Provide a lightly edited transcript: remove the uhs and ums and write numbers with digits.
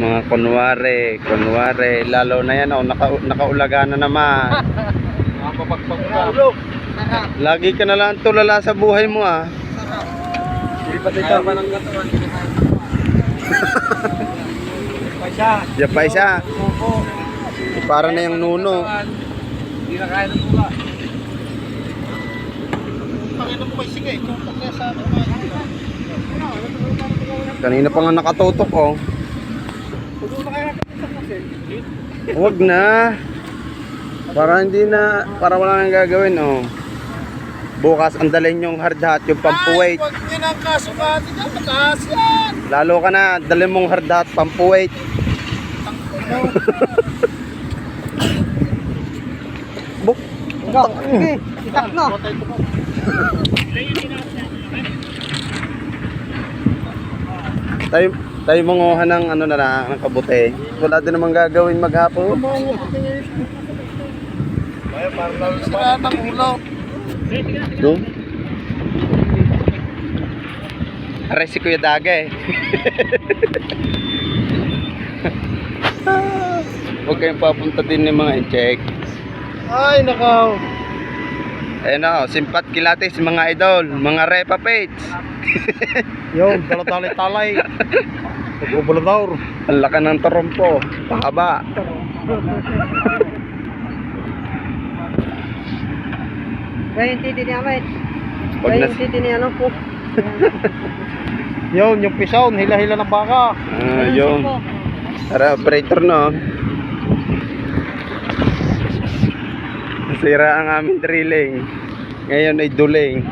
Mga kunwari, lalo na yan, nakaulaga na naman. Mapapagpag ka. Lagi ka na lang tulala sa buhay mo ah. Hindi pa tayo pa ng katawan. Diyan pa isa. Para na yung nuno. Hindi na kaya ng pula. Panginoon mo sige, kung kaya sa Kanina pa nga nakatutok oh. Huwag na. Para wala nang gagawin oh. Bukas andalin yung hard hat, yung pampuweight. Huwag niya nang kasukati niya, mataas yan. Lalo ka na, dalhin mong hard hat, pampuweight. Buk. Sige, itak na. Tayo manguha ng ano na lang, ng kabute. Wala din namang gagawin maghapon. Ay, parang lalo sa ng ulo. Doon. Aray si Kuya Daga eh. Huwag kayong papunta din ng mga i-check. Ay, nakaw. Ayun o, simpat kilatis mga idol, mga repa page. Yo, talay-talay. Pagbubulador. Ang laka ng torompo, pahaba. Kaya yung titi niya, mate. Pag Kaya nas... yung titi niya, ano po. Yun, yung pisaw, hila-hila ng baka. Yun. Tara, operator no. Nasira ang aming drilling. Ngayon ay duling.